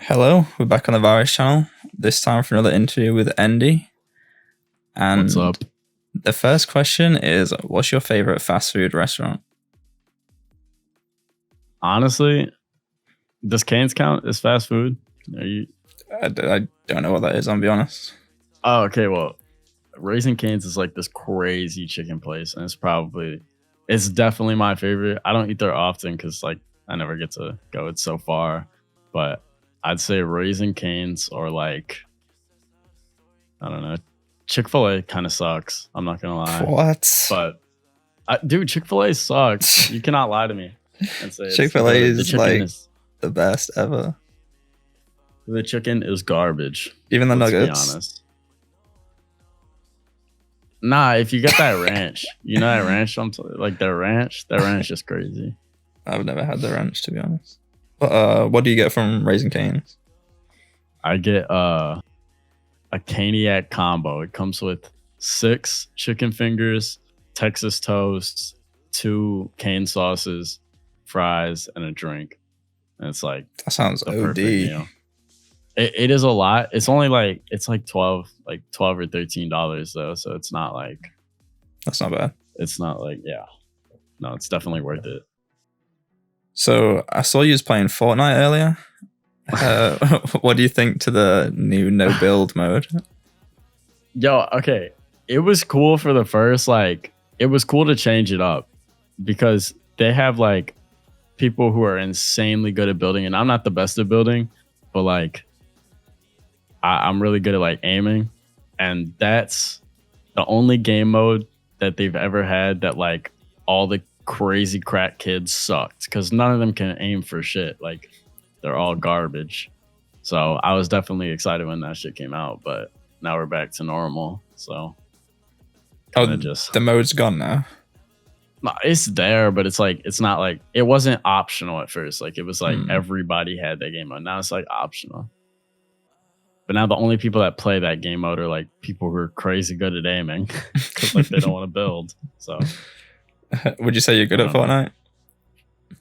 Hello, we're back on the Virus channel, this time for another interview with Endie. And what's up? The first question is, what's your favorite fast food restaurant? Honestly, does Cane's count as fast food? I don't know what that is, I'll be honest. Oh, okay. Well, Raising Cane's is like this crazy chicken place, and it's definitely my favorite. I don't eat there often because like I never get to go. It's so far, but I'd say Raising Cane's or like I don't know. Chick-fil-A kind of sucks. I'm not gonna lie. What? But dude, Chick-fil-A sucks. You cannot lie to me and say Chick-fil-A is like the best ever. The chicken is garbage. Even the nuggets. Be honest. Nah, if you get that ranch, you know that ranch. Like their ranch is crazy. I've never had the ranch, to be honest. But what do you get from Raising Cane's? I get a Caniac combo. It comes with 6 chicken fingers, Texas toast, 2 cane sauces, fries, and a drink. And it's like that sounds OD. It is a lot. It's only like $12 or $13 though, so it's not like that's not bad. It's not like no, it's definitely worth it. So I saw you was playing Fortnite earlier. What do you think to the new no build mode? Yo, okay. It was cool for the first, it was cool to change it up because they have like people who are insanely good at building, and I'm not the best at building, but like I'm really good at like aiming, and that's the only game mode that they've ever had that like all the crazy crack kids sucked because none of them can aim for shit. Like they're all garbage. So I was definitely excited when that shit came out, but now we're back to normal. So the mode's gone now. No, it's there, but it's like it's not like it wasn't optional at first. Like it was like everybody had that game mode. Now it's like optional. But now the only people that play that game mode are like people who are crazy good at aiming because like they don't want to build. So would you say you're good at Fortnite?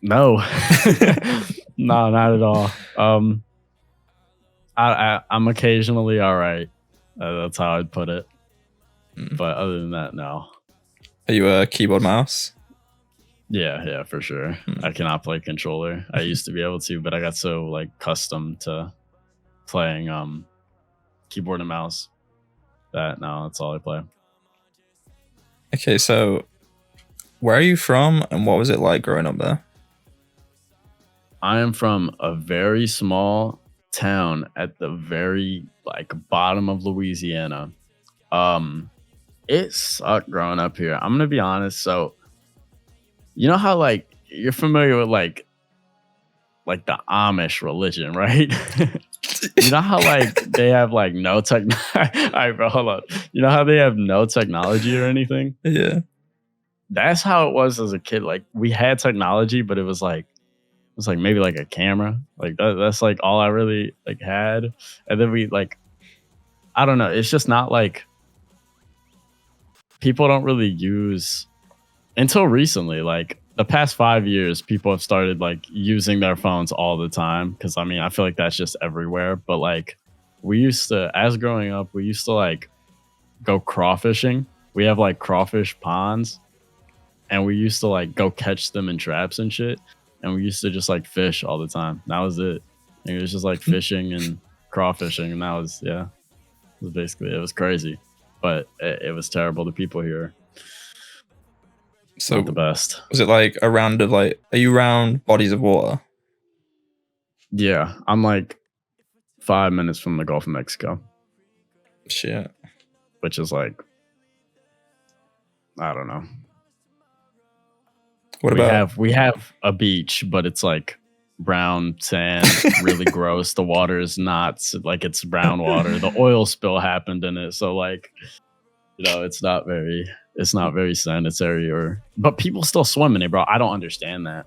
No. No, not at all. I'm occasionally all right. That's how I'd put it. But other than that, no. Are you a keyboard mouse? Yeah, for sure. I cannot play controller. I used to be able to, but I got so like accustomed to playing keyboard and mouse that now that's all I play. Okay, so where are you from and what was it like growing up there? I am from a very small town at the very like bottom of Louisiana. It sucked growing up here. I'm gonna be honest. So you know how like you're familiar with like the Amish religion, right? You know how like they have like no all right, bro, hold on. You know how they have no technology or anything? Yeah. That's how it was as a kid. Like we had technology, but it was like maybe like a camera. Like that's like all I really like had. And then we like I don't know. It's just not like people don't really use until recently. Like the past 5 years, people have started like using their phones all the time. Because I mean, I feel like that's just everywhere. But like we used to, as growing up, we used to like go crawfishing. We have like crawfish ponds, and we used to like go catch them in traps and shit. And we used to just like fish all the time. That was it. And it was just like fishing and crawfishing, and that was it was basically it was crazy, but it was terrible. The people here. So not the best. Was it like a round of like, are you around bodies of water? Yeah, I'm like 5 minutes from the Gulf of Mexico. Shit. Which is like, I don't know. We have a beach, but it's like brown sand, really gross. The water is not like it's brown water. The oil spill happened in it, so like, you know, it's not very sanitary. But people still swim in it, bro. I don't understand that.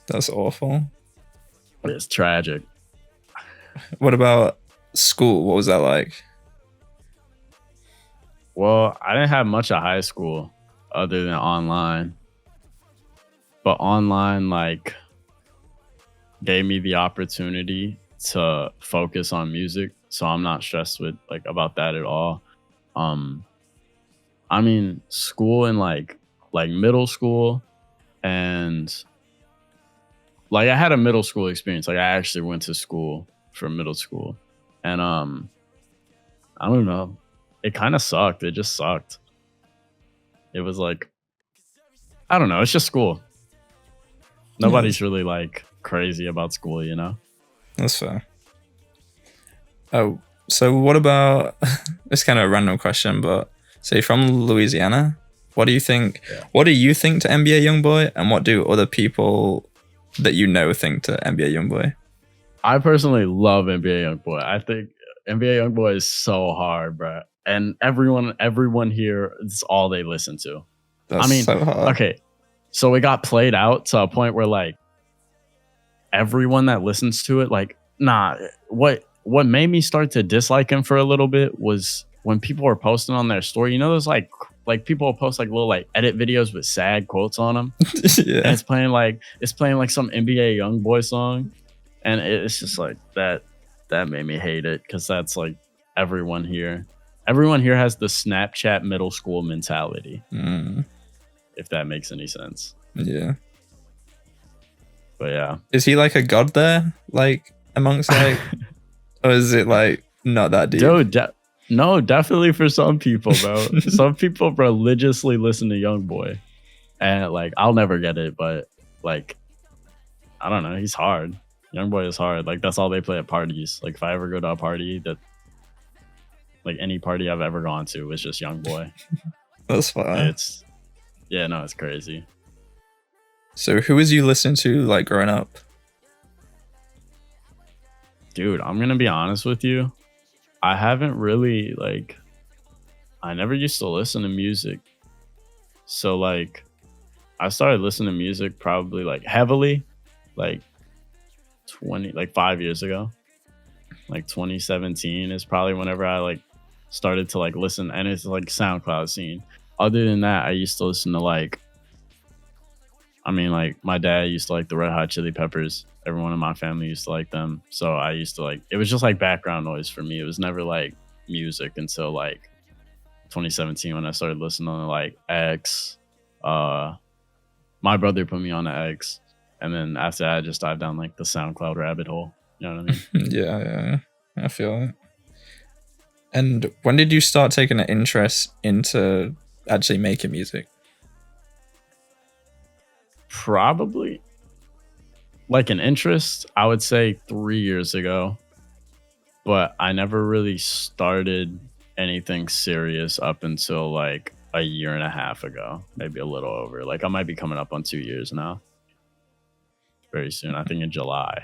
That's awful. It's tragic. What about school? What was that like? Well, I didn't have much of high school other than online. But online, like, gave me the opportunity to focus on music, so I'm not stressed with like about that at all. I mean, school and like middle school, and like I had a middle school experience. Like I actually went to school for middle school, and I don't know, it kind of sucked. It just sucked. It was like, I don't know. It's just school. Nobody's really like crazy about school, you know? That's fair. Oh, so what about, it's kind of a random question, but so you're from Louisiana. What do you think? Yeah. What do you think to NBA Youngboy, and what do other people that you know think to NBA Youngboy? I personally love NBA Youngboy. I think NBA Youngboy is so hard, bro. And everyone here, it's all they listen to. That's I mean, so hard. okay, so it got played out to a point where like everyone that listens to it, like, nah. What made me start to dislike him for a little bit was when people were posting on their story. You know, those like people will post like little like edit videos with sad quotes on them. Yeah. And it's playing like some NBA Youngboy song, and it's just like that made me hate it, because that's like everyone here has the Snapchat middle school mentality. If that makes any sense. Yeah. But yeah, is he like a god there, like amongst like, or is it like not that deep? Dude, no, definitely for some people, bro. Some people religiously listen to Youngboy, and like I'll never get it, but like I don't know, he's hard. Youngboy is hard. Like that's all they play at parties. Like if I ever go to a party, that like any party I've ever gone to, it's just Youngboy. That's fine. It's crazy. So who was you listening to like growing up? Dude, I'm gonna be honest with you. I haven't really like, I never used to listen to music. So like I started listening to music probably like heavily like 5 years ago. Like 2017 is probably whenever I like started to like listen, and it's like SoundCloud scene. Other than that, I used to listen to like, I mean, like my dad used to like the Red Hot Chili Peppers. Everyone in my family used to like them. So I used to like, it was just like background noise for me. It was never like music until like 2017 when I started listening to like X. My brother put me on to X. And then after that, I just dived down like the SoundCloud rabbit hole. You know what I mean? Yeah. I feel it. And when did you start taking an interest into actually making music? Probably like an interest, I would say 3 years ago, but I never really started anything serious up until like a year and a half ago, maybe a little over. Like I might be coming up on 2 years now very soon. I think in July.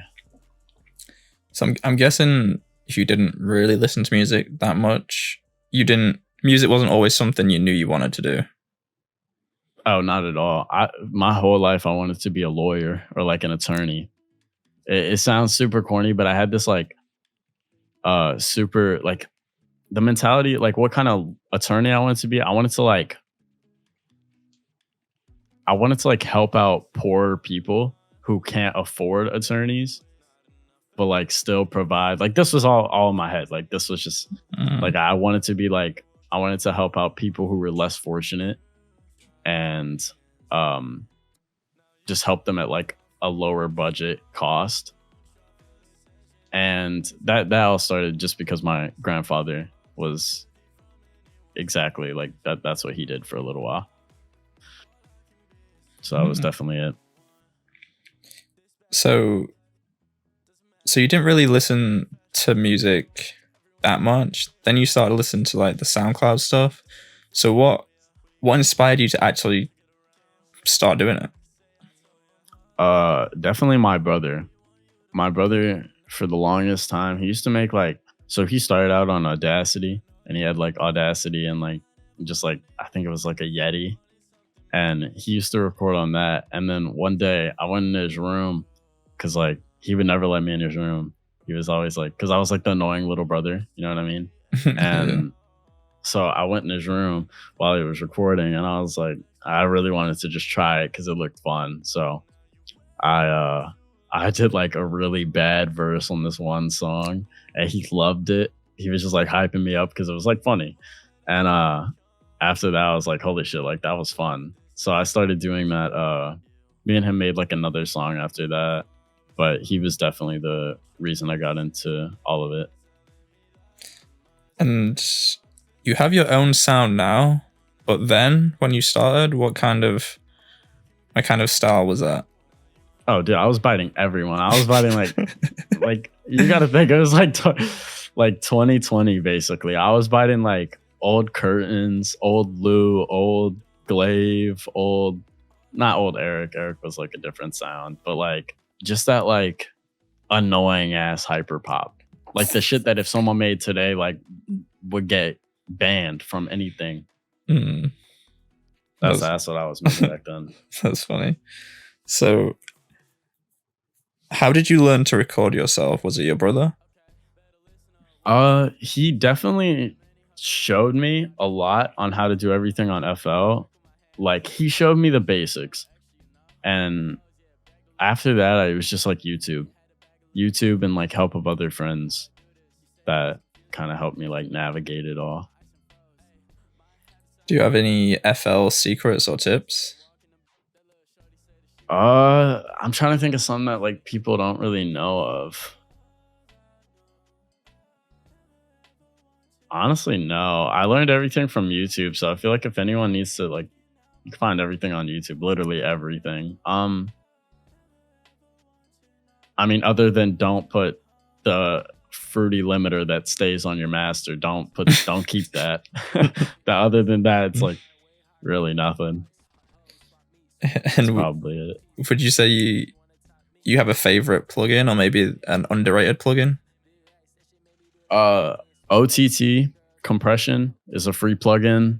So I'm guessing if you didn't really listen to music that much, music wasn't always something you knew you wanted to do. Oh, not at all. My whole life I wanted to be a lawyer or like an attorney. It sounds super corny, but I had this like super like the mentality, like what kind of attorney I wanted to be. I wanted to like help out poor people who can't afford attorneys, but like still provide. Like this was all in my head. Like this was just like I wanted to help out people who were less fortunate, and just help them at like a lower budget cost. And that all started just because my grandfather was exactly like that. That's what he did for a little while. So that was definitely it. So you didn't really listen to music that much. Then you started listening to like the SoundCloud stuff. So what inspired you to actually start doing it? Definitely my brother. My brother, for the longest time, he used to make like, so he started out on Audacity, and he had like Audacity and like just like, I think it was like a Yeti, and he used to record on that. And then one day I went in his room, because like he would never let me in his room. He was always like, because I was like the annoying little brother, you know what I mean? And so I went in his room while he was recording, and I was like, I really wanted to just try it because it looked fun. So I I did like a really bad verse on this one song, and he loved it. He was just like hyping me up because it was like funny. And after that, I was like, holy shit, like that was fun. So I started doing that. Me and him made like another song after that, but he was definitely the reason I got into all of it. And you have your own sound now, but then when you started, what kind of style was that? Oh, dude, I was biting everyone. I was biting like you got to think it was like 2020 basically. I was biting like old Curtains, old Lou, old Glaive, old not old Eric. Eric was like a different sound, but like just that like annoying ass hyper pop. Like the shit that if someone made today like would get banned from anything. Mm. That's what I was making back then. That's funny. So how did you learn to record yourself? Was it your brother? He definitely showed me a lot on how to do everything on FL. Like he showed me the basics. And after that, it was just like YouTube and like help of other friends that kind of helped me like navigate it all. Do you have any FL secrets or tips? I'm trying to think of something that like people don't really know of. Honestly, no. I learned everything from YouTube, so I feel like if anyone needs to like, you can find everything on YouTube, literally everything. I mean, other than don't put the fruity limiter that stays on your master. Don't keep that. Other than that, it's like really nothing. And that's probably it. Would you say you have a favorite plugin or maybe an underrated plugin? OTT compression is a free plugin.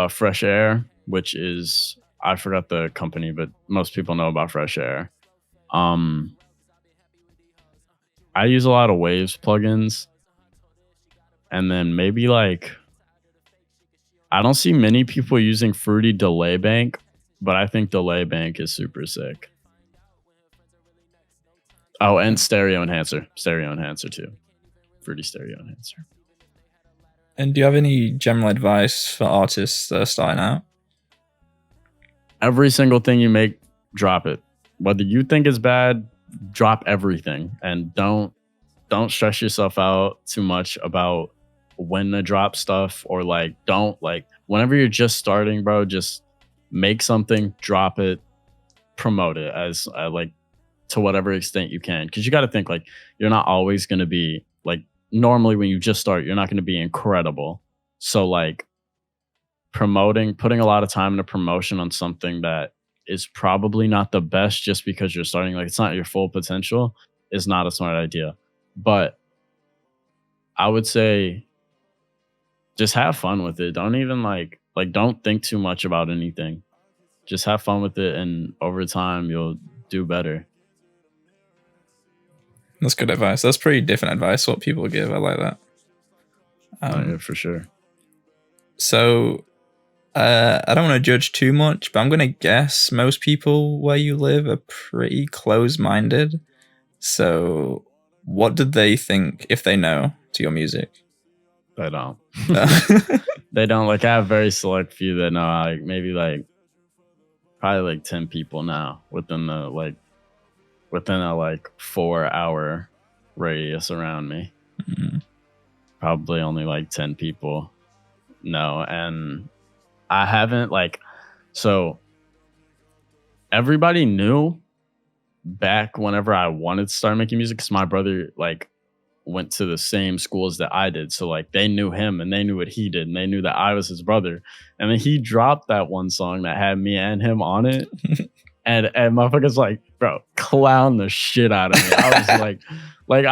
Fresh Air, which is, I forgot the company, but most people know about Fresh Air. I use a lot of Waves plugins. And then maybe like, I don't see many people using Fruity Delay Bank, but I think Delay Bank is super sick. Oh, and Stereo Enhancer. Stereo Enhancer too. Fruity Stereo Enhancer. And do you have any general advice for artists that are starting out? Every single thing you make, drop it. Whether you think it's bad, drop everything. And don't stress yourself out too much about when to drop stuff, or like don't like whenever you're just starting, bro, just make something, drop it, promote it as like to whatever extent you can, because you got to think like you're not always going to be like, normally when you just start you're not going to be incredible, so like putting a lot of time into promotion on something that is probably not the best just because you're starting, like it's not your full potential, is not a smart idea. But I would say just have fun with it. Don't even like don't think too much about anything. Just have fun with it, and over time you'll do better. That's good advice. That's pretty different advice what people give. I like that. Yeah, for sure. So I don't want to judge too much, but I'm going to guess most people where you live are pretty close-minded. So what did they think, if they know, to your music? They don't. They don't. Like I have very select few that know. Like maybe like probably like 10 people now within a 4-hour radius around me. Mm-hmm. Probably only like 10 people know. And I haven't so everybody knew back whenever I wanted to start making music, because my brother like went to the same schools that I did. So like they knew him and they knew what he did and they knew that I was his brother. And then he dropped that one song that had me and him on it. and motherfuckers like, bro, clown the shit out of me. I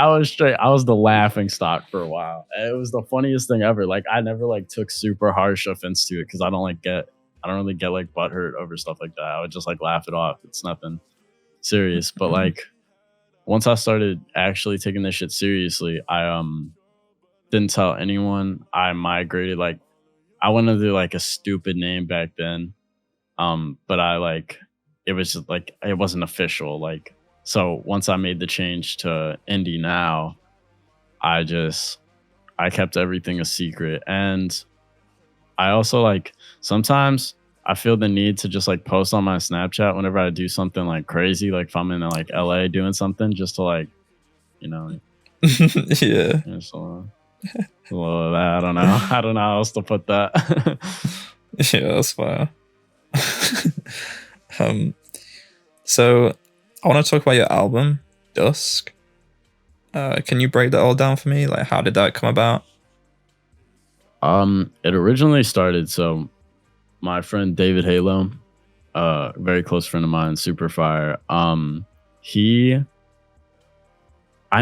was I was the laughing stock for a while. And it was the funniest thing ever. Like I never like took super harsh offense to it, because I don't really get like butthurt over stuff like that. I would just like laugh it off. It's nothing serious. But like once I started actually taking this shit seriously, I didn't tell anyone. I migrated, like I wanted to do like a stupid name back then. But I like, it was just like, it wasn't official. Like So once I made the change to Endie now, I kept everything a secret. And I also like sometimes I feel the need to just like post on my Snapchat whenever I do something like crazy, like if I'm in like LA doing something, just to like, you know, Yeah. just a little of that. I don't know. I don't know how else to put that. Yeah, that's fire. So I want to talk about your album, Dusk. Can you break that all down for me? Like, how did that come about? It originally started, so my friend David Halo, very close friend of mine, super fire. I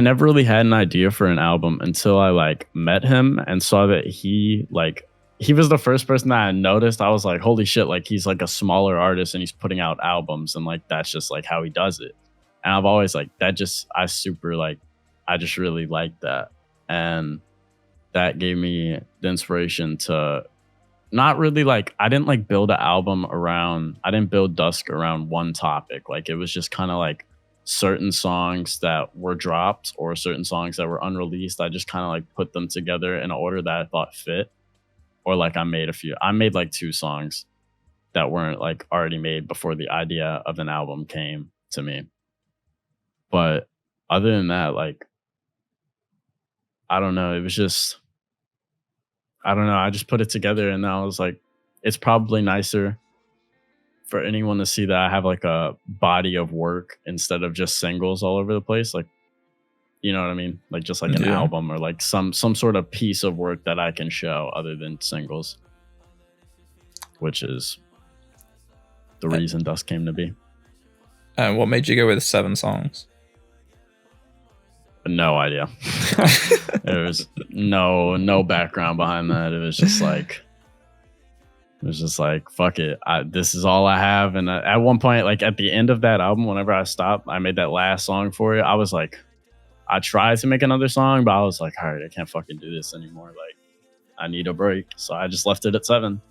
never really had an idea for an album until I like met him and saw that he was the first person that I noticed. I was like, holy shit, like he's like a smaller artist and he's putting out albums and like that's just like how he does it. And I've always like that just I just really liked that. And that gave me the inspiration to not really like I didn't like build an album around I didn't build Dusk around one topic. Like it was just kind of like certain songs that were dropped or certain songs that were unreleased. I just kind of like put them together in an order that I thought fit. Or like I made like 2 songs that weren't like already made before the idea of an album came to me. But other than that, like I don't know, it was just I don't know, I just put it together and I was like, it's probably nicer for anyone to see that I have like a body of work instead of just singles all over the place. Like, you know what I mean? Like just like an album or like some sort of piece of work that I can show other than singles, which is the reason Dusk came to be. And what made you go with 7 songs? No idea. There was no background behind that. It was just like fuck it. This is all I have. And at one point, like at the end of that album, whenever I stopped, I made that last song for it. I was like, I tried to make another song, but I was like, all right, I can't fucking do this anymore. Like, I need a break. So I just left it at 7.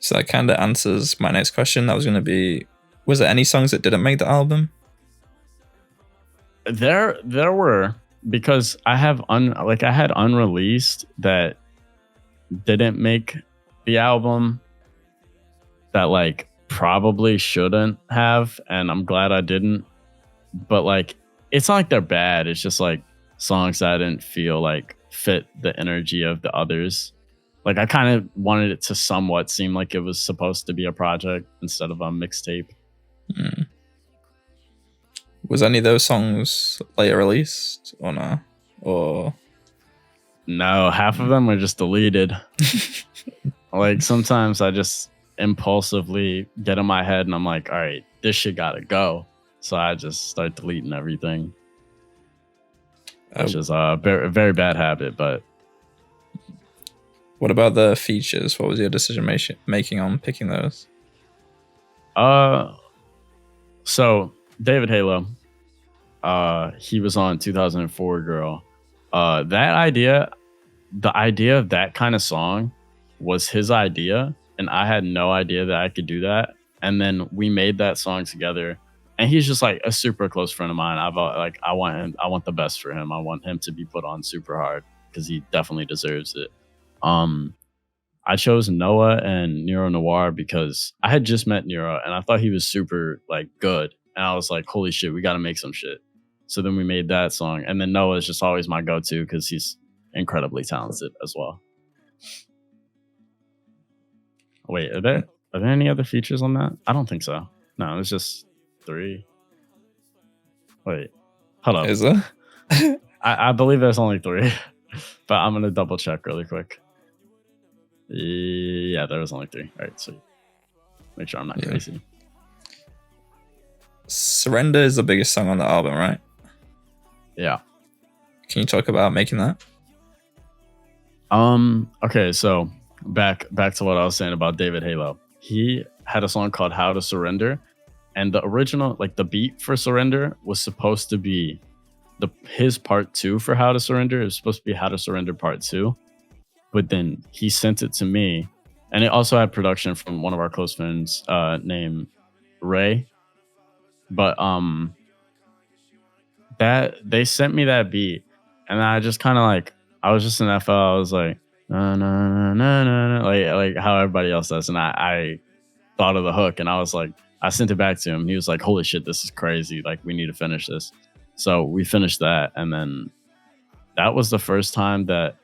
So that kind of answers my next question. That was going to be, was there any songs that didn't make the album? There were, because I have I had unreleased that didn't make the album that like probably shouldn't have, and I'm glad I didn't. But like it's not like they're bad, it's just like songs that I didn't feel like fit the energy of the others. Like I kind of wanted it to somewhat seem like it was supposed to be a project instead of a mixtape. Was any of those songs later released or no? Or no, half of them were just deleted. Like sometimes I just impulsively get in my head and I'm like, all right, this shit gotta go. So I just start deleting everything, which is a very, very bad habit. But what about the features? What was your decision making on picking those? So David Halo, he was on 2004 Girl. The idea of that kind of song was his idea, and I had no idea that I could do that. And then we made that song together, and he's just like a super close friend of mine. I want the best for him. I want him to be put on super hard because he definitely deserves it. I chose Noah and Nero Noir because I had just met Nero and I thought he was super like good. And I was like, holy shit, we got to make some shit. So then we made that song. And then Noah is just always my go-to because he's incredibly talented as well. Wait, are there any other features on that? I don't think so. No, it's just 3. Wait, hold up. Is there? I believe there's only 3, but I'm going to double check really quick. Yeah, there was only 3. All right, sweet. Make sure I'm not crazy. Surrender is the biggest song on the album, right? Yeah. Can you talk about making that? Okay, so back to what I was saying about David Halo. He had a song called How to Surrender, and the original, like the beat for Surrender was supposed to be his part 2 for How to Surrender. It was supposed to be How to Surrender part 2. But then he sent it to me, and it also had production from one of our close friends named Ray. But that they sent me that beat, and I just kind of like, I was just in FL. I was like, no, no, no, no, no, like how everybody else does, and I thought of the hook, and I was like, I sent it back to him. He was like, holy shit, this is crazy. Like, we need to finish this. So we finished that, and then that was the first time that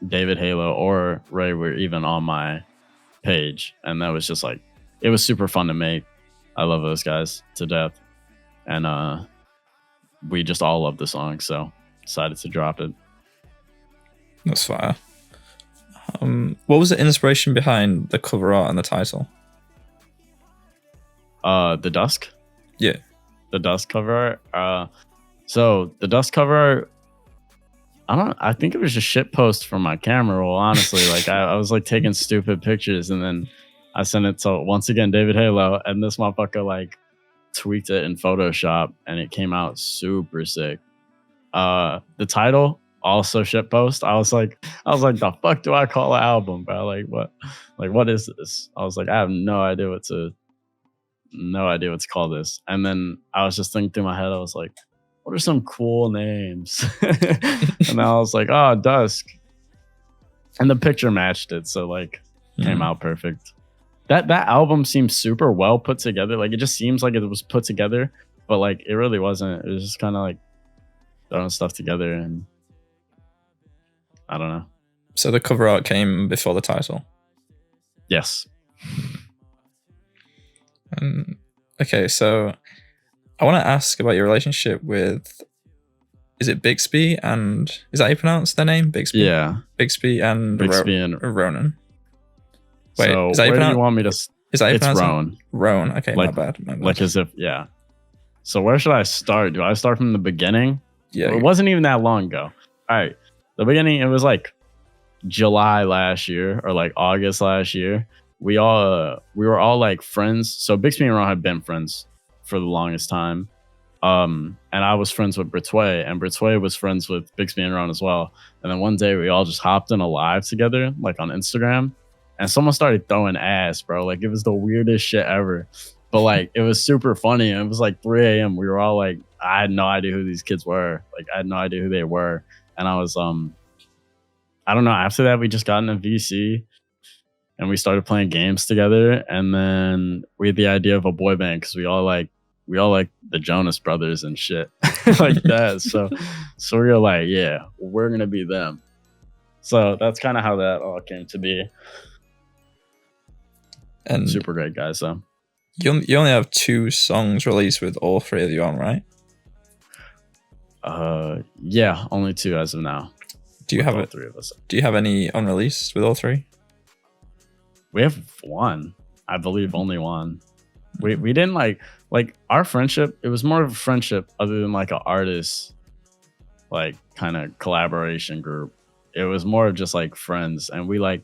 David, Halo, or Ray were even on my page, and that was just like, it was super fun to make. I love those guys to death, and we just all love the song, so decided to drop it. That's fire. What was the inspiration behind the cover art and the title? The Dusk? Yeah. The Dusk cover art. So the Dusk cover art, I think it was just shit post from my camera roll, honestly. Like I was like taking stupid pictures, and then I sent it to, once again, David Halo, and this motherfucker like tweaked it in Photoshop, and it came out super sick. The title, also shit post. I was like, the fuck do I call an album, bro? Like what is this? I was like, I have no idea what to call this. And then I was just thinking through my head, I was like, what are some cool names? And I was like, oh, Dusk. And the picture matched it, so like came out perfect. That album seems super well put together. Like, it just seems like it was put together, but like it really wasn't. It was just kind of like throwing stuff together, and I don't know. So the cover art came before the title? Yes. Okay, so I want to ask about your relationship with, is it Bixby and, is that how you pronounce their name? Bixby? Yeah. Bixby and Ronan. Wait, so is that where do you want me to? Is that how you it's pronounce Roan. It? Roan. Okay, like, my bad. Like as if, yeah. So where should I start? Do I start from the beginning? Yeah. It wasn't even that long ago. All right. The beginning, it was like July last year or like August last year. We were all like friends. So Bixby and Roan had been friends for the longest time. And I was friends with Britway, and Britway was friends with Bixby and Roan as well. And then one day we all just hopped in a live together, like on Instagram, and someone started throwing ass, bro. Like, it was the weirdest shit ever. But like, it was super funny. And it was like 3 a.m. We were all like, I had no idea who these kids were. Like, I had no idea who they were. And I was, I don't know. After that, we just got in a VC and we started playing games together. And then we had the idea of a boy band, because we all like the Jonas Brothers and shit like that. So we were like, yeah, we're going to be them. So that's kind of how that all came to be. And super great guys. So you only have 2 songs released with all 3 of you on, right? Yeah, only 2 as of now. Do you have all 3 of us? Do you have any unreleased with all 3? We have 1, I believe, only 1. We didn't like our friendship. It was more of a friendship other than like an artist, like kind of collaboration group. It was more of just like friends, and we like.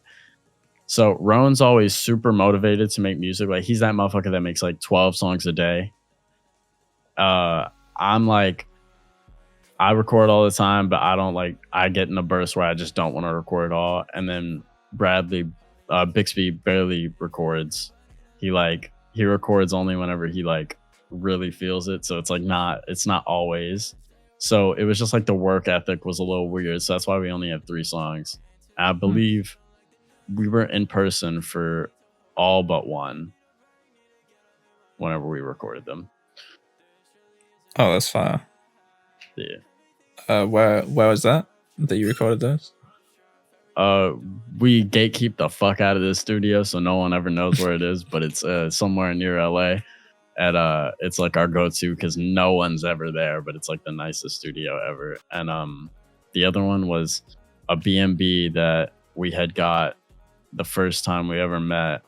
So Roan's always super motivated to make music. Like, he's that motherfucker that makes like 12 songs a day. I'm like, I record all the time, but I don't like, I get in a burst where I just don't want to record all. And then Bixby barely records. He records only whenever he like really feels it. So it's like it's not always. So it was just like the work ethic was a little weird. So that's why we only have 3 songs. I believe we were in person for all but 1 whenever we recorded them. Oh, that's fire. Yeah. Where was that you recorded those? We gatekeep the fuck out of this studio, so no one ever knows where it is, but it's somewhere near LA. It's like our go-to because no one's ever there, but it's like the nicest studio ever. And the other one was a B&B that we had got the first time we ever met,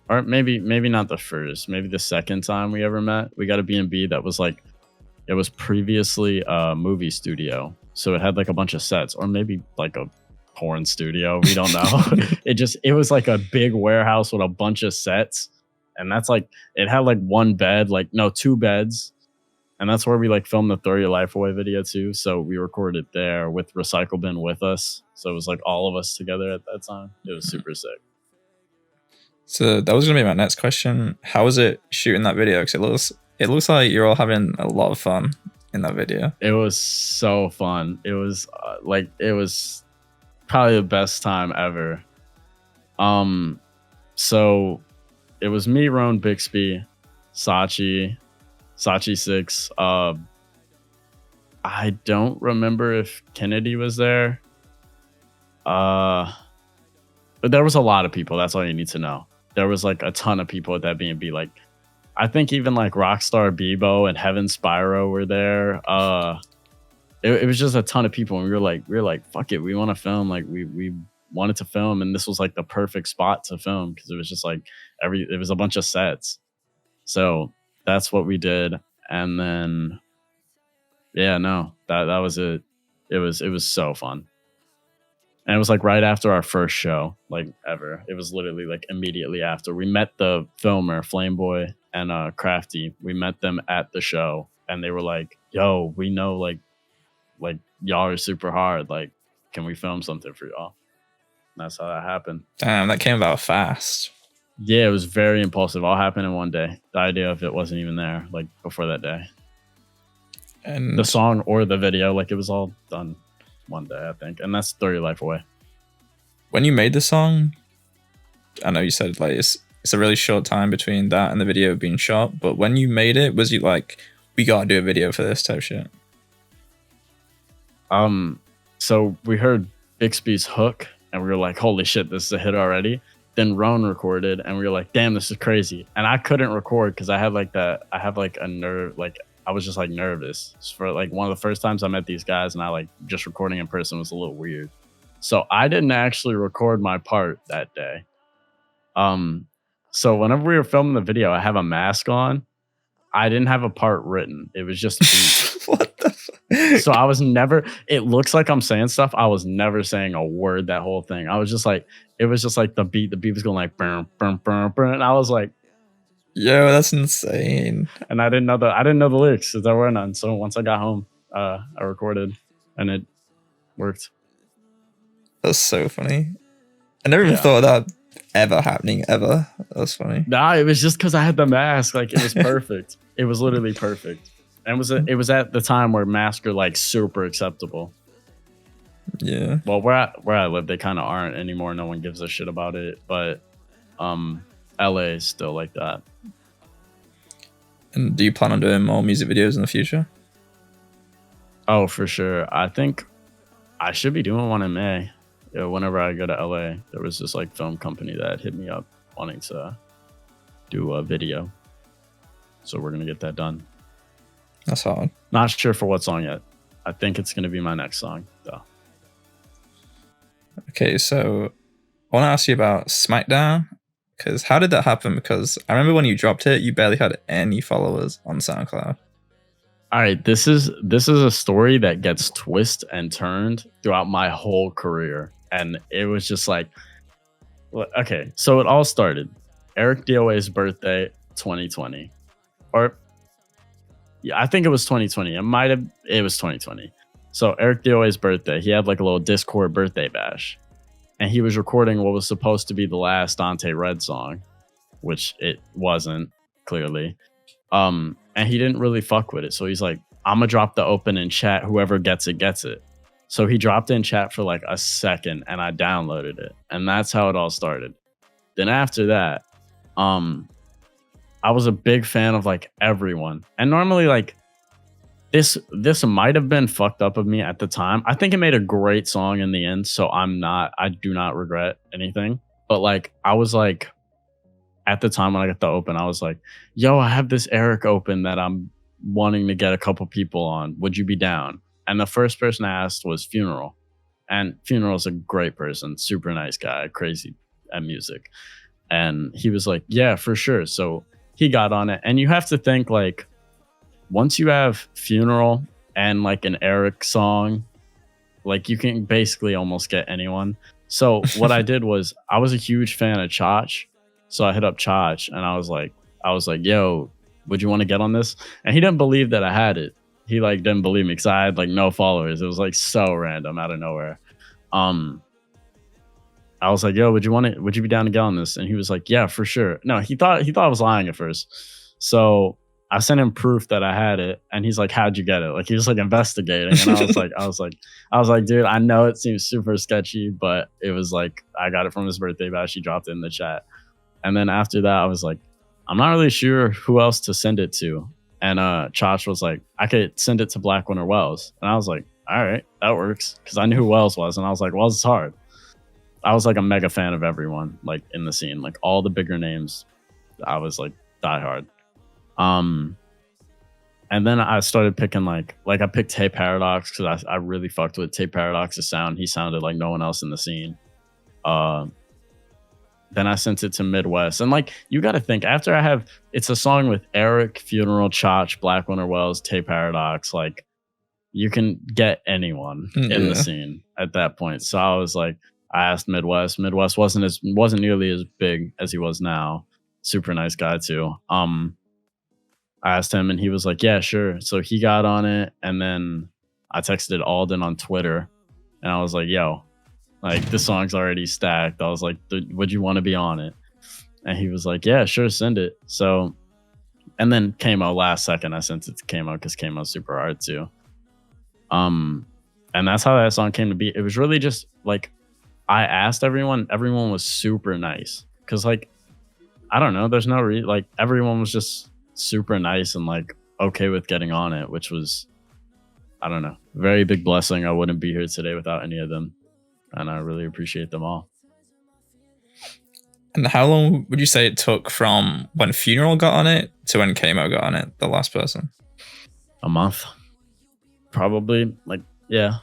or maybe not the first, maybe the second time we ever met. We got a B&B that was like, it was previously a movie studio, so it had like a bunch of sets, or maybe like a porn studio, we don't know. it was like a big warehouse with a bunch of sets, and that's like, it had like 1 bed, like no 2 beds, and that's where we like filmed the Throw Your Life Away video too. So we recorded there with Recycle Bin with us, so it was like all of us together at that time. It was super sick. So that was gonna be my next question. How was it shooting that video? Because It looks like you're all having a lot of fun in that video. It was so fun. It was it was probably the best time ever. So it was me, Roan, Bixby, Sachi 6. I don't remember if Kennedy was there. But there was a lot of people. That's all you need to know. There was like a ton of people at that B&B. Like, I think even like Rockstar Bebo and Heaven Spyro were there. It was just a ton of people, and we were like, fuck it, we want to film. Like, we wanted to film, and this was like the perfect spot to film because it was just like it was a bunch of sets. So that's what we did, and then yeah, no, that was it. It was so fun. And it was like right after our first show, like ever. It was literally like immediately after. We met the filmer, Flameboy and Crafty. We met them at the show, and they were like, yo, we know like y'all are super hard. Like, can we film something for y'all? And that's how that happened. Damn, that came about fast. Yeah, it was very impulsive. All happened in one day. The idea of it wasn't even there like before that day. And the song or the video, like it was all done one day, I think. And that's Throw Your Life Away. When you made the song, I know you said like it's a really short time between that and the video being shot, but when you made it, was you like, we gotta do a video for this type shit? So we heard Bixby's hook and we were like, holy shit, this is a hit already. Then Roan recorded and we were like, damn, this is crazy. And I couldn't record because I have like a nerve, like I was just like nervous for like one of the first times I met these guys, and I like just recording in person was a little weird. So I didn't actually record my part that day. So whenever we were filming the video, I have a mask on. I didn't have a part written. It was just what the fuck? So I was never, it looks like I'm saying stuff. I was never saying a word that whole thing. I was just like, it was just like the beat was going like burn, burn, burn, burn. And I was like, yo, that's insane. And I didn't know the lyrics because there were none. So once I got home, I recorded and it worked. That's so funny. I never even thought of that ever happening ever. That's funny. Nah, it was just because I had the mask. Like it was perfect. It was literally perfect. And it was at the time where masks are like super acceptable. Yeah. Well, where I live, they kind of aren't anymore. No one gives a shit about it. But LA is still like that. And do you plan on doing more music videos in the future? Oh, for sure. I think I should be doing one in May. Yeah, whenever I go to LA, there was this like film company that hit me up wanting to do a video. So we're going to get that done. That's hard. Not sure for what song yet. I think it's going to be my next song, though. Okay, so I want to ask you about Smackdown. Because how did that happen? Because I remember when you dropped it, you barely had any followers on SoundCloud. All right, this is a story that gets twisted and turned throughout my whole career. And it was just like, okay, so it all started. Eric DOA's birthday, 2020. Or, yeah, I think it was 2020. It was 2020. So Eric DOA's birthday, he had like a little Discord birthday bash. And he was recording what was supposed to be the last Dante Red song, which it wasn't, clearly. And he didn't really fuck with it. So he's like, I'm going to drop the open in chat. Whoever gets it, gets it. So he dropped in chat for like a second and I downloaded it. And that's how it all started. Then after that, I was a big fan of like everyone. And normally like this might have been fucked up of me at the time. I think it made a great song in the end. So I do not regret anything. But like, I was like, at the time when I got the open, I was like, yo, I have this Eric open that I'm wanting to get a couple people on. Would you be down? And the first person I asked was Funeral. And Funeral's a great person, super nice guy, crazy at music. And he was like, yeah, for sure. So he got on it. And you have to think like, once you have Funeral and like an Eric song, like you can basically almost get anyone. So what I did was I was a huge fan of Chach. So I hit up Chach and I was like, yo, would you want to get on this? And he didn't believe that I had it. He like didn't believe me because I had like no followers. It was like so random out of nowhere. I was like, yo, would you be down to get on this? And he was like, yeah, for sure. No, he thought I was lying at first. So I sent him proof that I had it, and he's like, "How'd you get it?" Like he was like investigating, and I was like, dude, I know it seems super sketchy, but it was like I got it from his birthday bash. He dropped it in the chat, and then after that, I was like, I'm not really sure who else to send it to, and Chosh was like, I could send it to Black Winter Wells, and I was like, all right, that works, because I knew who Wells was, and I was like, Wells is hard. I was like a mega fan of everyone like in the scene, like all the bigger names. I was like die hard. And then I started picking like I picked Tay Paradox because I really fucked with Tay Paradox's sound. He sounded like no one else in the scene. Then I sent it to Midwest, and like you got to think after it's a song with Eric, Funeral, Chotch, Black Winter Wells, Tay Paradox. Like you can get anyone in the scene at that point. So I was like, I asked Midwest. Midwest wasn't nearly as big as he was now. Super nice guy too. I asked him and he was like, yeah, sure. So he got on it, and then I texted Alden on Twitter and I was like, yo, like this song's already stacked. I was like, would you want to be on it? And he was like, yeah, sure, send it. So, and then Kamo last second I sent it to Kamo because Kamo's super hard too. And that's how that song came to be. It was really just like I asked everyone was super nice because like I don't know, there's no like everyone was just super nice and like okay with getting on it, which was, I don't know, very big blessing. I wouldn't be here today without any of them, and I really appreciate them all. And how long would you say it took from when Funeral got on it to when Kamo got on it, the last person? A month, probably, like, yeah,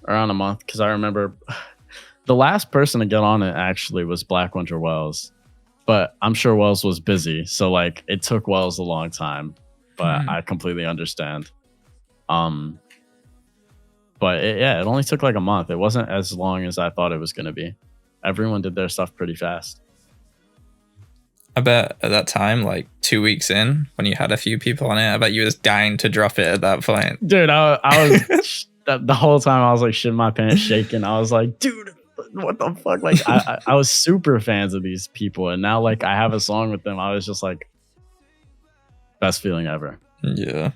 around a month, because I remember the last person to get on it actually was Black Winter Wells, but I'm sure Wells was busy, so like it took Wells a long time, but I completely understand. But it only took like a month. It wasn't as long as I thought it was going to be. Everyone did their stuff pretty fast. I bet at that time, like 2 weeks in, when you had a few people on it, I bet you was dying to drop it at that point. Dude, I was the whole time I was like shitting my pants, shaking. I was like, dude, what the fuck? Like I was super fans of these people, and now like I have a song with them. I was just like, best feeling ever. Yeah.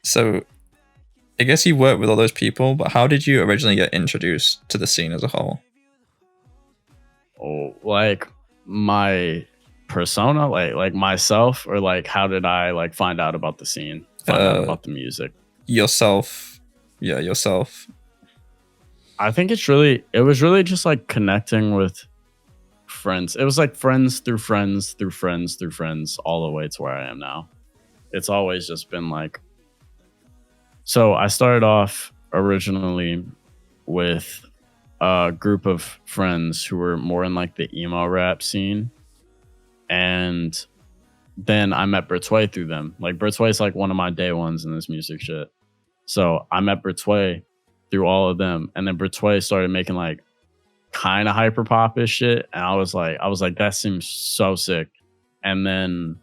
So I guess you worked with all those people, but how did you originally get introduced to the scene as a whole? Oh, like my persona, like myself, or like how did I like find out about the scene, find out about the music? Yourself. Yeah, yourself. I think it was really just like connecting with friends. It was like friends through friends through friends through friends all the way to where I am now. It's always just been like, so I started off originally with a group of friends who were more in like the emo rap scene, and then I met Bertway through them. Like Bertway's like one of my day ones in this music shit, so I met Bertway through all of them, and then Bertway started making like kind of hyper pop-ish shit, and I was like that seems so sick. And then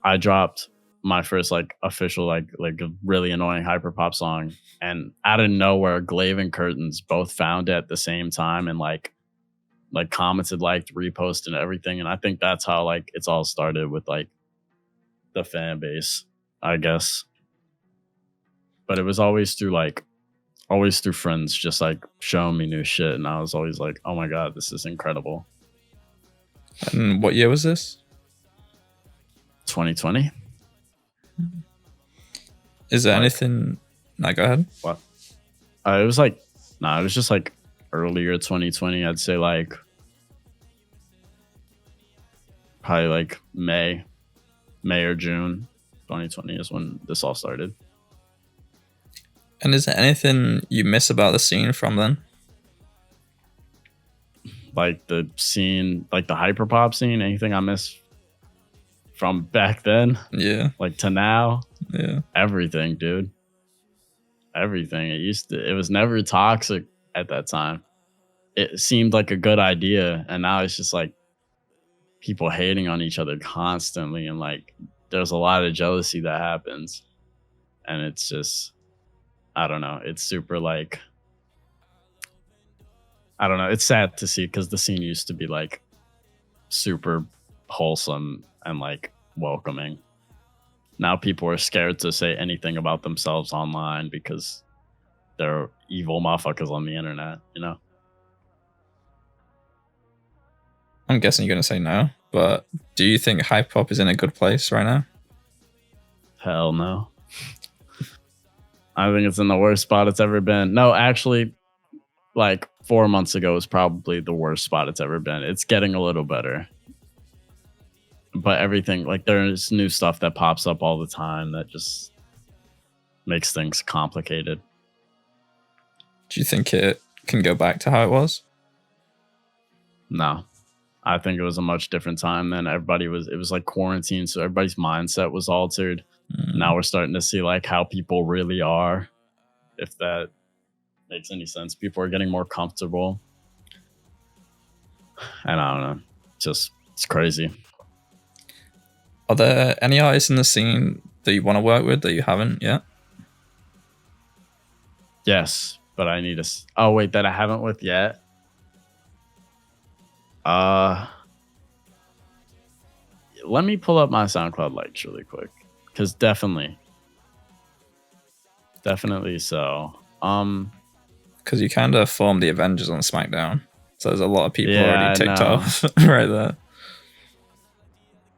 I dropped my first like official like a really annoying hyper pop song, and out of nowhere Glaive and Curtains both found it at the same time and like commented, liked, reposted, and everything. And I think that's how like it's all started with like the fan base, I guess. But it was always through friends just like showing me new shit, and I was always like, oh my god, this is incredible. And what year was this? 2020. Is there anything? No, go ahead. What? It was like, it was just like earlier 2020. I'd say like probably like May or June 2020 is when this all started. And is there anything you miss about the scene from then? Like the scene, like the hyperpop scene, anything I miss from back then? Yeah. Like to now? Yeah. Everything, dude. Everything. It was never toxic at that time. It seemed like a good idea, and now it's just like people hating on each other constantly, and like there's a lot of jealousy that happens, and it's just, I don't know, it's super like, I don't know, it's sad to see because the scene used to be like super wholesome and like welcoming. Now people are scared to say anything about themselves online because they're evil motherfuckers on the internet, you know? I'm guessing you're going to say no, but do you think hyperpop is in a good place right now? Hell no. I think it's in the worst spot it's ever been. No, actually, like 4 months ago was probably the worst spot it's ever been. It's getting a little better. But everything, like there's new stuff that pops up all the time that just makes things complicated. Do you think it can go back to how it was? No. I think it was a much different time then. It was like quarantine, so everybody's mindset was altered. Now we're starting to see like how people really are, if that makes any sense. People are getting more comfortable. And I don't know. It's crazy. Are there any artists in the scene that you want to work with that you haven't yet? Yes, but I need to... Oh, wait, that I haven't with yet? Let me pull up my SoundCloud likes really quick. Because definitely so. Because you kind of formed the Avengers on Smackdown. So there's a lot of people already ticked off right there.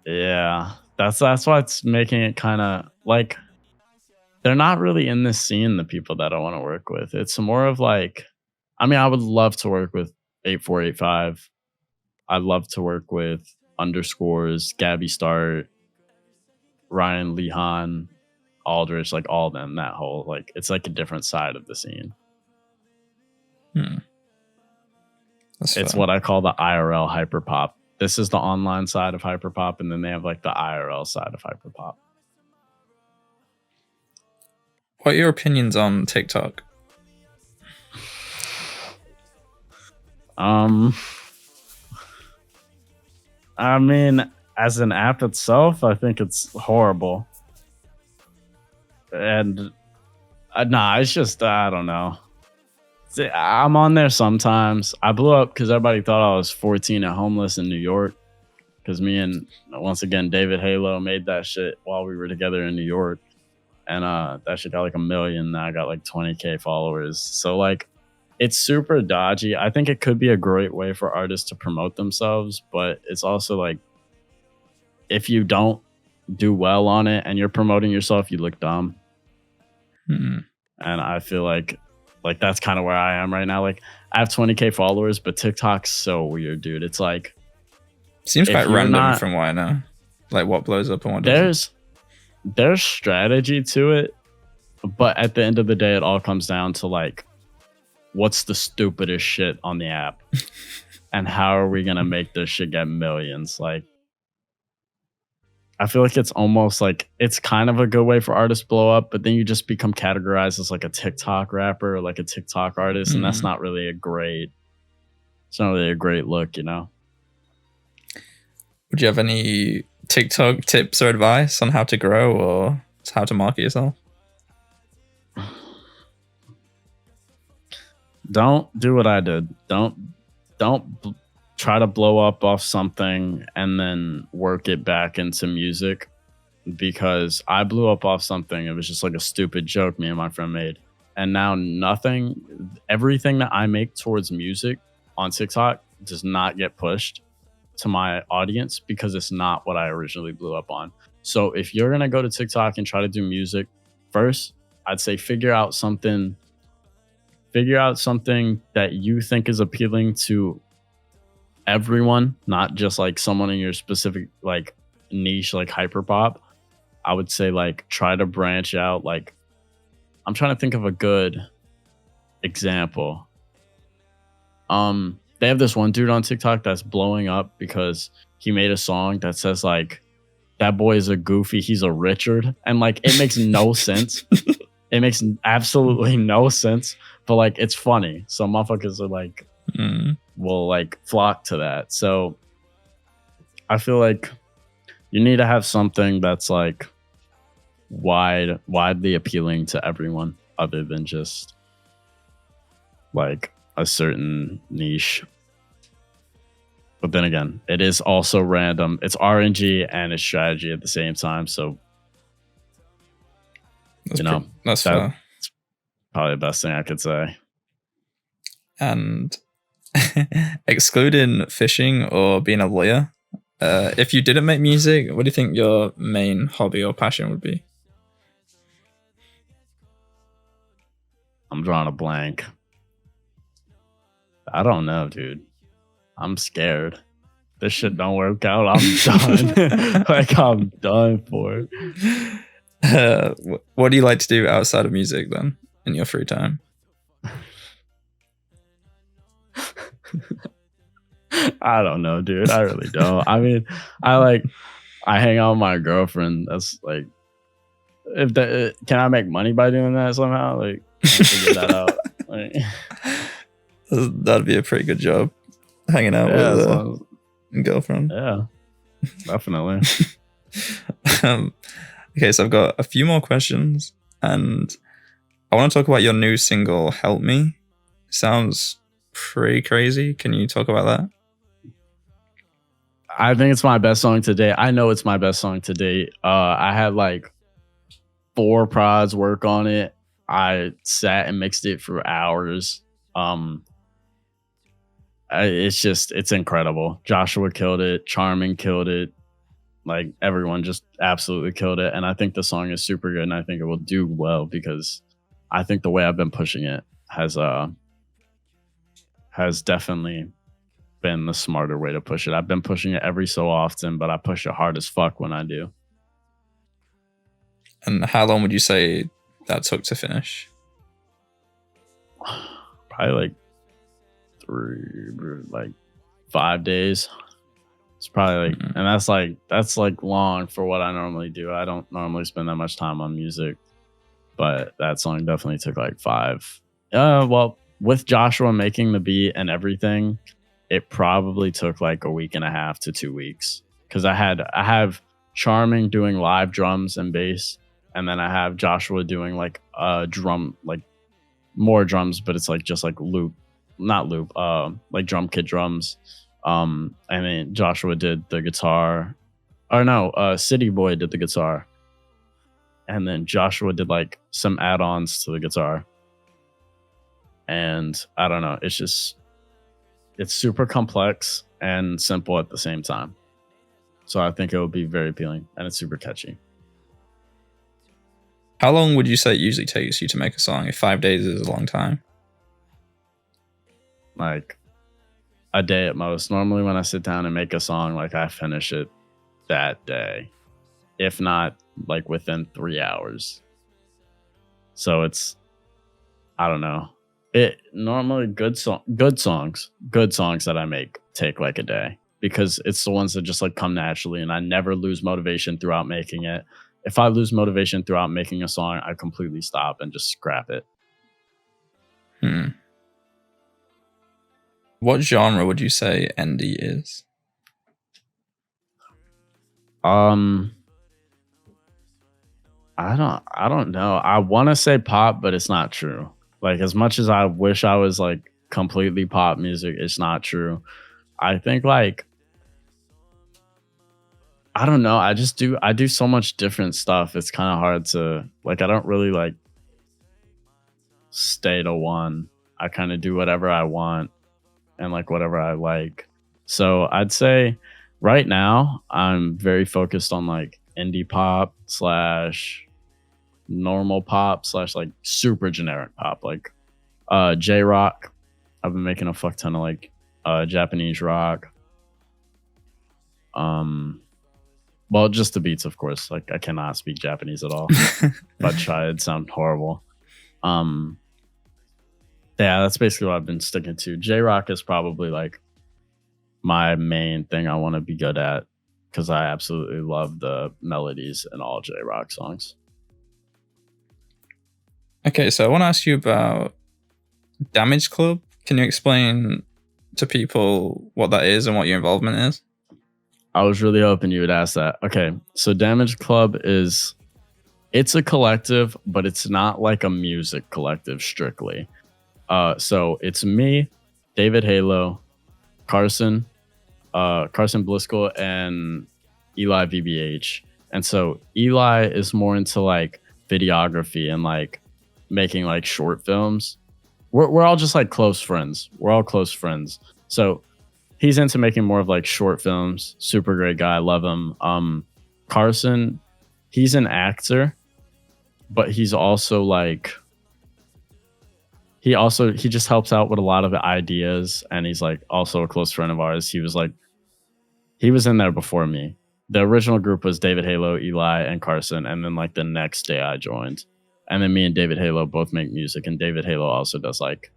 Yeah, that's why it's making it kind of like they're not really in this scene, the people that I want to work with. It's more of like, I mean, I would love to work with 8485. I'd love to work with Underscores, Gabby Start, Ryan Lehan, Aldrich, like all of them, that whole, like, it's like a different side of the scene. It's what I call the IRL hyperpop. This is the online side of hyperpop, and then they have like the IRL side of hyperpop. What are your opinions on TikTok? I mean, as an app itself, I think it's horrible. And it's just, I don't know. See, I'm on there sometimes. I blew up because everybody thought I was 14 and homeless in New York. Because me and, once again, David Halo made that shit while we were together in New York. And that shit got like 1 million. Now I got like 20K followers. So like, it's super dodgy. I think it could be a great way for artists to promote themselves. But it's also like, if you don't do well on it and you're promoting yourself, you look dumb. And I feel like that's kind of where I am right now. Like, I have 20K followers, but TikTok's so weird, dude. It's like, seems quite random from what I know. Like what blows up and what doesn't. There's strategy to it, but at the end of the day, it all comes down to like, what's the stupidest shit on the app, and how are we gonna make this shit get millions? Like, I feel like it's almost like it's kind of a good way for artists to blow up, but then you just become categorized as like a TikTok rapper or like a TikTok artist, and that's not really it's not really a great look, you know? Would you have any TikTok tips or advice on how to grow or how to market yourself? Don't do what I did. Don't try to blow up off something and then work it back into music, because I blew up off something. It was just like a stupid joke me and my friend made. And now everything that I make towards music on TikTok does not get pushed to my audience because it's not what I originally blew up on. So if you're going to go to TikTok and try to do music, first, I'd say figure out something that you think is appealing to everyone, not just like someone in your specific like niche, like hyperpop. I would say like try to branch out. Like, I'm trying to think of a good example. They have this one dude on TikTok that's blowing up because he made a song that says like, that boy is a goofy, he's a Richard, and like it makes no sense. It makes absolutely no sense, but like it's funny, so motherfuckers are like will like flock to that. So I feel like you need to have something that's like widely appealing to everyone other than just like a certain niche. But then again, it is also random. It's RNG and it's strategy at the same time. So, That's that's that's probably the best thing I could say. And excluding fishing or being a lawyer, if you didn't make music, what do you think your main hobby or passion would be? I'm drawing a blank. I don't know, dude. I'm scared. This shit don't work out. I'm done. Like, I'm done for it. What do you like to do outside of music then in your free time? I don't know, dude. I really don't. I mean, I hang out with my girlfriend. That's like, can I make money by doing that somehow? Like, figure that out. Like, that'd be a pretty good job, hanging out with a girlfriend. Yeah, definitely. Okay, so I've got a few more questions, and I want to talk about your new single, "Help Me." Sounds pretty crazy. Can you talk about that? I think it's my best song to date. I know it's my best song to date. I had like 4 prods work on it. I sat and mixed it for hours. It's incredible. Joshua killed it. Charming killed it. Like, everyone just absolutely killed it. And I think the song is super good, and I think it will do well because I think the way I've been pushing it has definitely been the smarter way to push it. I've been pushing it every so often, but I push it hard as fuck when I do. And how long would you say that took to finish? Probably like 5 days. It's probably like, and that's like long for what I normally do. I don't normally spend that much time on music, but that song definitely took like 5. Well, with Joshua making the beat and everything, it probably took like a week and a half to 2 weeks because I have Charming doing live drums and bass, and then I have Joshua doing like drum, like more drums, but it's like just like like drum kit drums. And then Joshua did the guitar, or no, City Boy did the guitar, and then Joshua did like some add-ons to the guitar. And I don't know, it's super complex and simple at the same time. So I think it will be very appealing, and it's super catchy. How long would you say it usually takes you to make a song? If 5 days is a long time. Like a day at most. Normally when I sit down and make a song, like I finish it that day. If not, like within 3 hours. So it's, I don't know. It normally good songs that I make take like a day because it's the ones that just like come naturally, and I never lose motivation throughout making it. If I lose motivation throughout making a song, I completely stop and just scrap it. What genre would you say Endie is? I don't know. I want to say pop, but it's not true. Like, as much as I wish I was like completely pop music, it's not true. I think like, I don't know. I do so much different stuff. It's kind of hard to like, I don't really like stay to one. I kind of do whatever I want and like whatever I like. So I'd say right now I'm very focused on like indie pop / normal pop / like super generic pop, like J-rock. I've been making a fuck ton of like Japanese rock. Well, just the beats, of course. Like, I cannot speak Japanese at all. But try, it'd sound horrible. Yeah, that's basically what I've been sticking to. J-rock is probably like my main thing I want to be good at because I absolutely love the melodies in all J-rock songs. Okay, so I want to ask you about DAMAGECLUB. Can you explain to people what that is and what your involvement is? I was really hoping you would ask that. Okay, so DAMAGECLUB it's a collective, but it's not like a music collective strictly. So it's me, David Halo, Carson, Carson Bliscoe and Eli VBH. And so Eli is more into like videography and like making like short films. We're all just like close friends. We're all close friends. So he's into making more of like short films. Super great guy. Love him. Carson, he's an actor, but he's also like he just helps out with a lot of the ideas, and he's like also a close friend of ours. He was in there before me. The original group was David Halo, Eli, and Carson, and then like the next day I joined. And then me and David Halo both make music, and David Halo also does like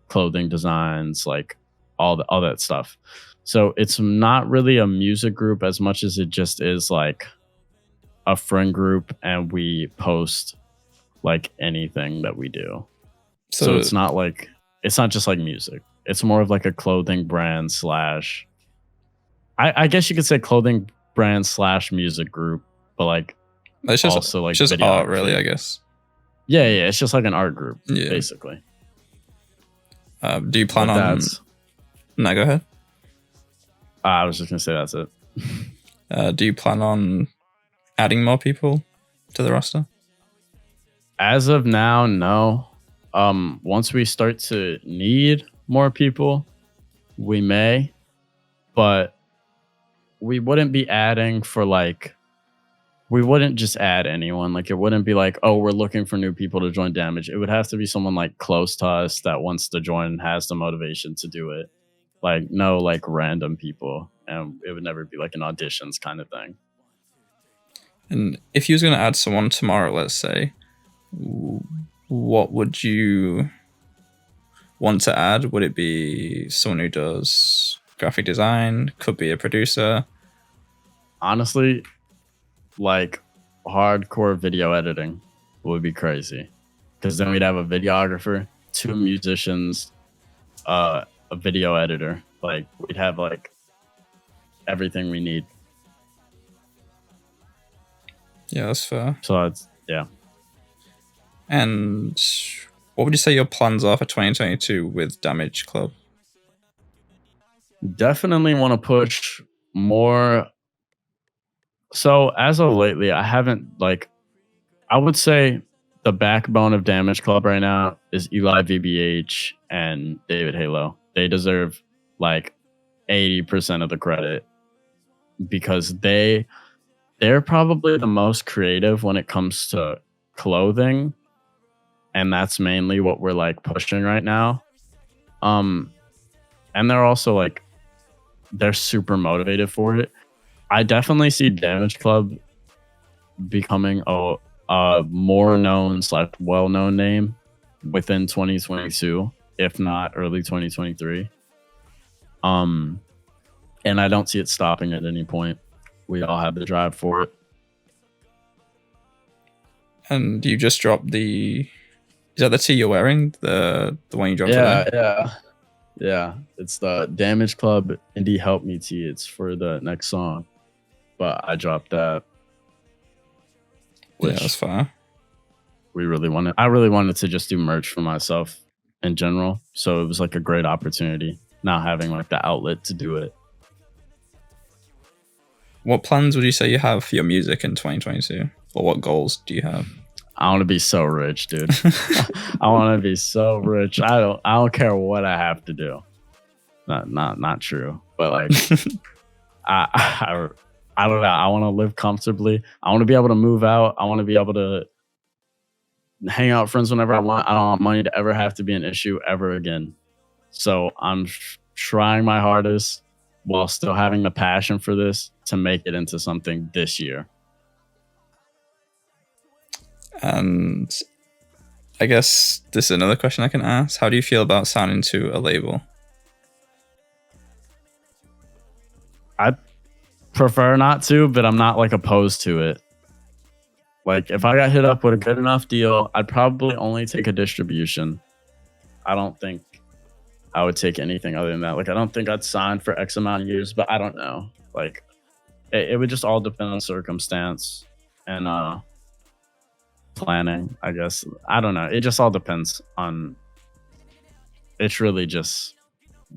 clothing designs, like all that stuff. So it's not really a music group as much as it just is like a friend group, and we post like anything that we do. So it's not just like music. It's more of like a clothing brand slash, I guess you could say clothing brand slash music group, but like it's just also like just art, really, I guess. Yeah, it's just like an art group, basically. Do you plan on? No, go ahead. I was just gonna say that's it. Do you plan on adding more people to the roster? As of now, no. Once we start to need more people, we may, but we wouldn't be adding for like, we wouldn't just add anyone. Like it wouldn't be like, oh, we're looking for new people to join Damage. It would have to be someone like close to us that wants to join and has the motivation to do it. Like no like random people, and it would never be like an auditions kind of thing. And if you was going to add someone tomorrow, let's say, what would you want to add? Would it be someone who does graphic design? Could be a producer? Honestly, like hardcore video editing would be crazy, because then we'd have a videographer, 2 musicians, a video editor. Like we'd have like everything we need. Yeah, that's fair. So it's And what would you say your plans are for 2022 with DAMAGECLUB? Definitely want to push more. So as of lately, I haven't like, I would say the backbone of DAMAGECLUB right now is Eli VBH and David Halo. They deserve like 80% of the credit, because they're probably the most creative when it comes to clothing, and that's mainly what we're like pushing right now. And they're also like, they're super motivated for it. I definitely see DAMAGECLUB becoming a more known / well-known name within 2022, if not early 2023. And I don't see it stopping at any point. We all have the drive for it. And you just dropped is that the tee you're wearing? The one you dropped today? Yeah. It's the DAMAGECLUB Endie Help Me tee. It's for the next song. But I dropped that. Yeah, that's fine. I really wanted to just do merch for myself in general. So it was like a great opportunity now having like the outlet to do it. What plans would you say you have for your music in 2022? Or what goals do you have? I want to be so rich, dude. I want to be so rich. I don't care what I have to do. Not true. But like I don't know. I want to live comfortably. I want to be able to move out. I want to be able to hang out with friends whenever I want. I don't want money to ever have to be an issue ever again. So I'm trying my hardest while still having the passion for this to make it into something this year. And I guess this is another question I can ask. How do you feel about signing to a label? I prefer not to, but I'm not like opposed to it. Like if I got hit up with a good enough deal, I'd probably only take a distribution. I don't think I would take anything other than that. Like I don't think I'd sign for X amount of years, but I don't know. Like it would just all depend on circumstance and planning, I guess. I don't know. It just all depends on, it's really just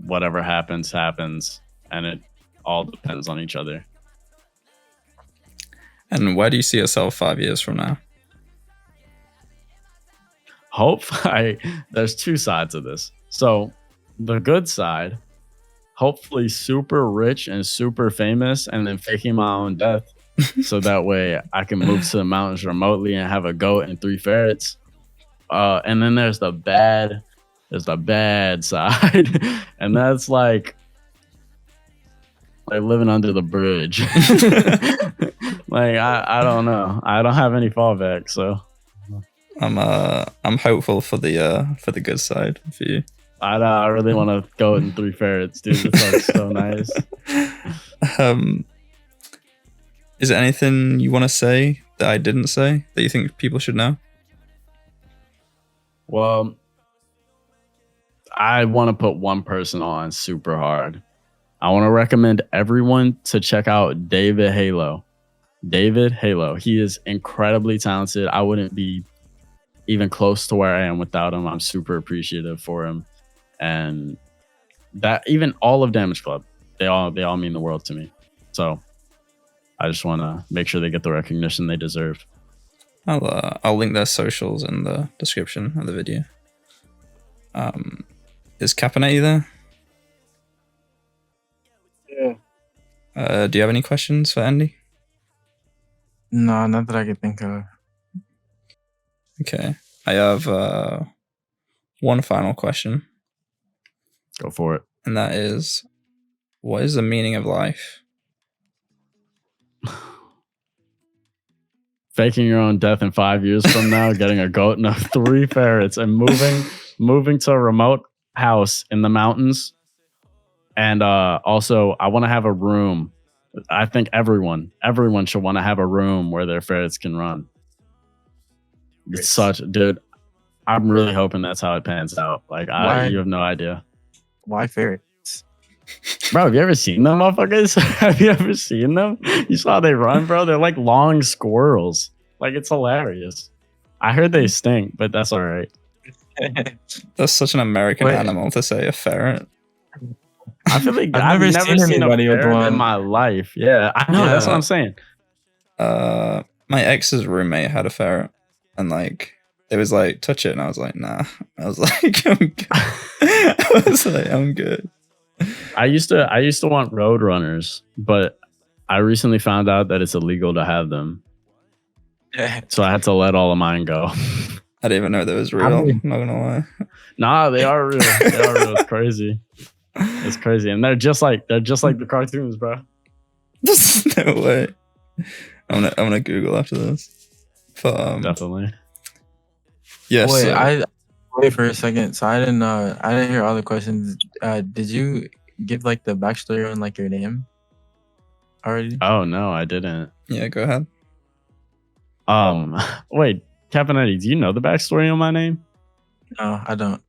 whatever happens, and it all depends on each other. And where do you see yourself 5 years from now? There's two sides of this. So the good side, hopefully super rich and super famous, and then faking my own death. So that way I can move to the mountains remotely and have a goat and 3 ferrets. And then there's the bad side. And that's like living under the bridge. Like I don't know. I don't have any fallback, so I'm hopeful for the good side for you. I really want to go in 3 ferrets, dude. It sounds so nice. Is there anything you want to say that I didn't say that you think people should know? Well, I want to put one person on super hard. I want to recommend everyone to check out David Halo. David Halo. He is incredibly talented. I wouldn't be even close to where I am without him. I'm super appreciative for him. And that even all of DAMAGECLUB, they all mean the world to me. So I just want to make sure they get the recognition they deserve. I'll link their socials in the description of the video. Is Caponeti there? Yeah. Do you have any questions for Endie? No, not that I can think of. Okay. I have one final question. Go for it. And that is, what is the meaning of life? Faking your own death in 5 years from now, getting a goat and 3 ferrets, and moving to a remote house in the mountains. And also, I want to have a room. I think everyone should want to have a room where their ferrets can run. It's dude. I'm really hoping that's how it pans out. Like, you have no idea. Why ferrets? Bro, have you ever seen them, motherfuckers? Have you ever seen them? You saw how they run, bro? They're like long squirrels. Like, it's hilarious. I heard they stink, but that's all right. That's such an American animal to say, a ferret. I feel like I've never seen a ferret in my life. Yeah, I know. That's what I'm saying. My ex's roommate had a ferret, and like it was like, touch it, and I was like, nah. I was like, I'm good. I was like, I'm good. I used to want road runners, but I recently found out that it's illegal to have them. So I had to let all of mine go. I didn't even know that was real. I'm not gonna lie. Nah, they are real. They are real. It's crazy. It's crazy, and they're just like the cartoons, bro. There's no way. I'm gonna Google after this. But, definitely. Yes. Wait for a second. So I didn't hear all the questions. Did you give like the backstory on like your name already? Oh no, I didn't. Yeah, go ahead. Wait, Caponeti, do you know the backstory on my name? No, I don't.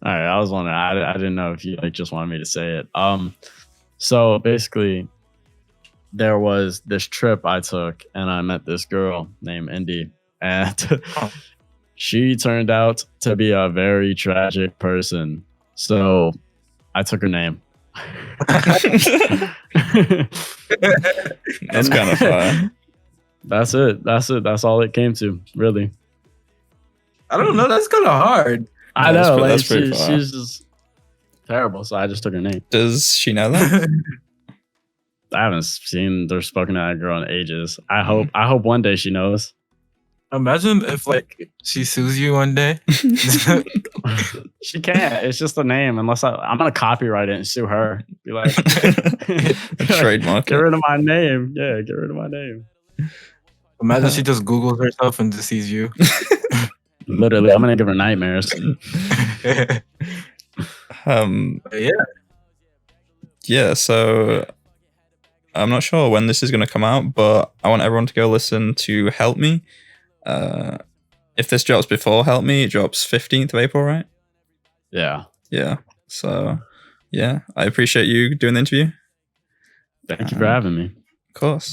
All right, I was wondering. I didn't know if you like just wanted me to say it. So basically, there was this trip I took, and I met this girl named Endie, and she turned out to be a very tragic person. So I took her name. That's kind of fun. That's it. That's all it came to, really. I don't know. That's kind of hard. I know. Like, she's just terrible. So I just took her name. Does she know that? I haven't seen or spoken to that girl in ages. I hope one day she knows. Imagine if like she sues you one day. She can't. It's just a name. Unless I'm gonna copyright it and sue her. Be like, trademark. Get rid of my name. Yeah, get rid of my name. Imagine she just Googles herself and just sees you. Literally, I'm gonna give her nightmares. Yeah. So I'm not sure when this is gonna come out, but I want everyone to go listen to "Help Me." If this drops before "Help Me," it drops 15th of April, right? Yeah. Yeah. So yeah, I appreciate you doing the interview. Thank you for having me. Of course.